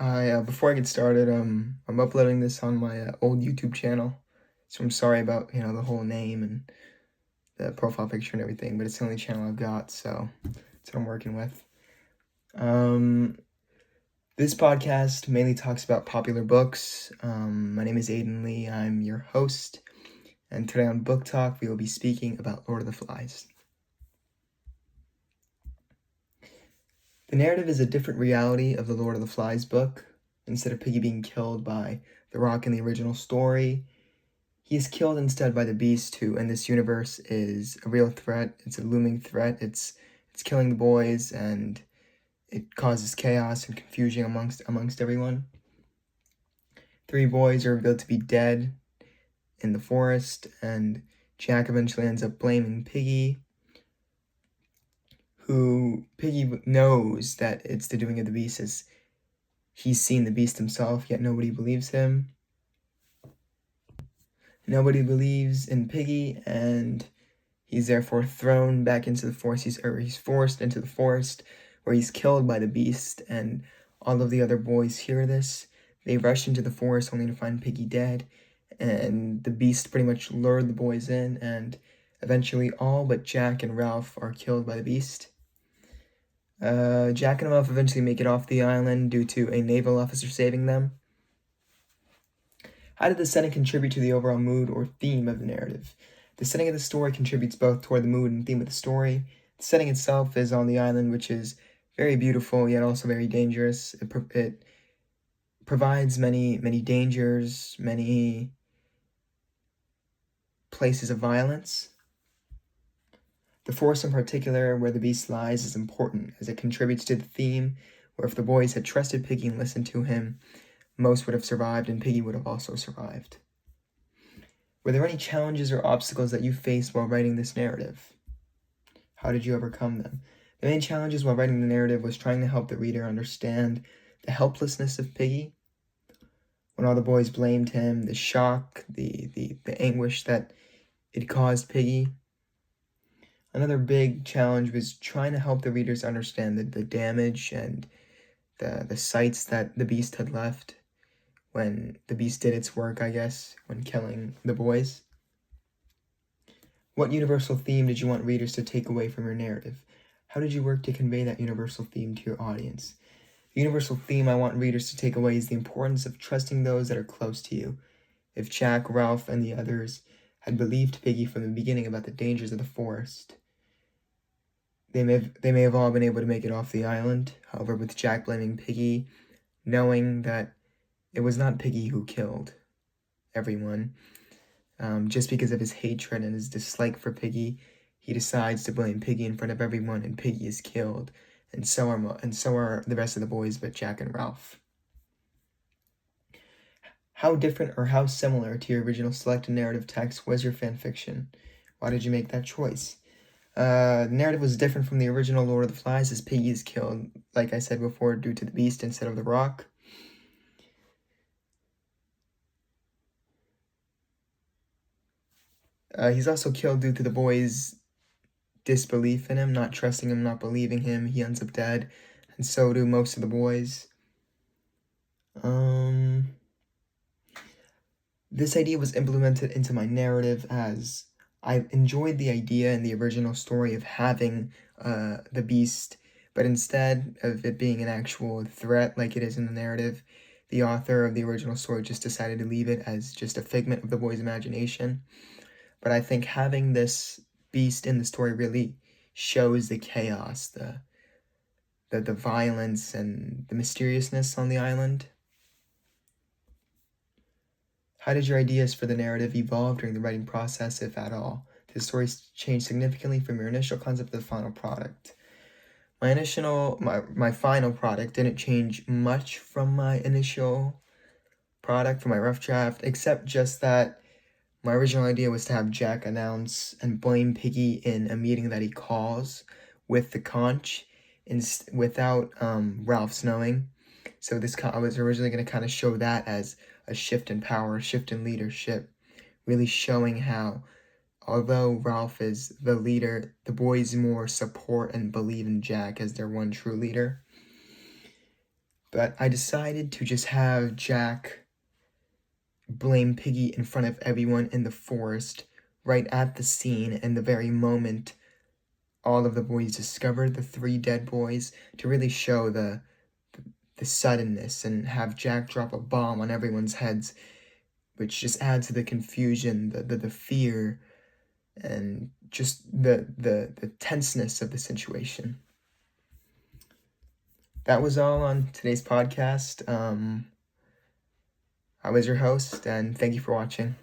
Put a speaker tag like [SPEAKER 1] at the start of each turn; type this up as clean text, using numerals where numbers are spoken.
[SPEAKER 1] Hi, before I get started, I'm uploading this on my old YouTube channel, so I'm sorry about, the whole name and the profile picture and everything, but it's the only channel I've got, so that's what I'm working with. Um, this podcast mainly talks about popular books. My name is Aiden Lee, I'm your host, and today on Book Talk, we will be speaking about Lord of the Flies. The narrative is a different reality of the Lord of the Flies book. Instead of Piggy being killed by the Rock in the original story, he is killed instead by the Beast, who in this universe is a real threat. It's a looming threat. It's killing the boys, and it causes chaos and confusion amongst everyone. 3 boys are revealed to be dead in the forest, and Jack eventually ends up blaming Piggy, who Piggy knows that it's the doing of the Beast, as he's seen the Beast himself, yet nobody believes him. Nobody believes in Piggy, and he's therefore thrown back into the forest. He's forced into the forest, where he's killed by the Beast, and all of the other boys hear this. They rush into the forest only to find Piggy dead, and the Beast pretty much lured the boys in, and eventually all but Jack and Ralph are killed by the Beast. Jack and Ralph eventually make it off the island due to a naval officer saving them. How did the setting contribute to the overall mood or theme of the narrative? The setting of the story contributes both toward the mood and theme of the story. The setting itself is on the island, which is very beautiful, yet also very dangerous. It provides many dangers, many places of violence. The forest in particular, where the Beast lies, is important, as it contributes to the theme, where if the boys had trusted Piggy and listened to him, most would have survived, and Piggy would have also survived. Were there any challenges or obstacles that you faced while writing this narrative? How did you overcome them? The main challenges while writing the narrative was trying to help the reader understand the helplessness of Piggy. When all the boys blamed him, the shock, the anguish that it caused Piggy. Another big challenge was trying to help the readers understand the damage and the sites that the Beast had left when the Beast did its work, I guess, when killing the boys. What universal theme did you want readers to take away from your narrative? How did you work to convey that universal theme to your audience? The universal theme I want readers to take away is the importance of trusting those that are close to you. If Jack, Ralph, and the others had believed Piggy from the beginning about the dangers of the forest, they may have all been able to make it off the island. However, with Jack blaming Piggy, knowing that it was not Piggy who killed everyone, just because of his hatred and his dislike for Piggy, he decides to blame Piggy in front of everyone, and Piggy is killed, and so are the rest of the boys, but Jack and Ralph. How different or how similar to your original selected narrative text was your fan fiction? Why did you make that choice? The narrative was different from the original Lord of the Flies, as Piggy is killed, like I said before, due to the Beast instead of the Rock. He's also killed due to the boys' disbelief in him, not trusting him, not believing him. He ends up dead, and so do most of the boys. This idea was implemented into my narrative as I enjoyed the idea in the original story of having the Beast, but instead of it being an actual threat like it is in the narrative, the author of the original story just decided to leave it as just a figment of the boy's imagination. But I think having this Beast in the story really shows the chaos, the violence, and the mysteriousness on the island. How did your ideas for the narrative evolve during the writing process, if at all? Did the story change significantly from your initial concept to the final product? My final product didn't change much from my initial product, from my rough draft, except just that my original idea was to have Jack announce and blame Piggy in a meeting that he calls with the conch without Ralph's knowing. So I was originally going to kind of show that as a shift in power, a shift in leadership, really showing how, although Ralph is the leader, the boys more support and believe in Jack as their one true leader. But I decided to just have Jack blame Piggy in front of everyone in the forest, right at the scene and the very moment all of the boys discovered the 3 dead boys, to really show the suddenness, and have Jack drop a bomb on everyone's heads, which just adds to the confusion, the fear, and just the tenseness of the situation. That was all on today's podcast. I was your host, and thank you for watching.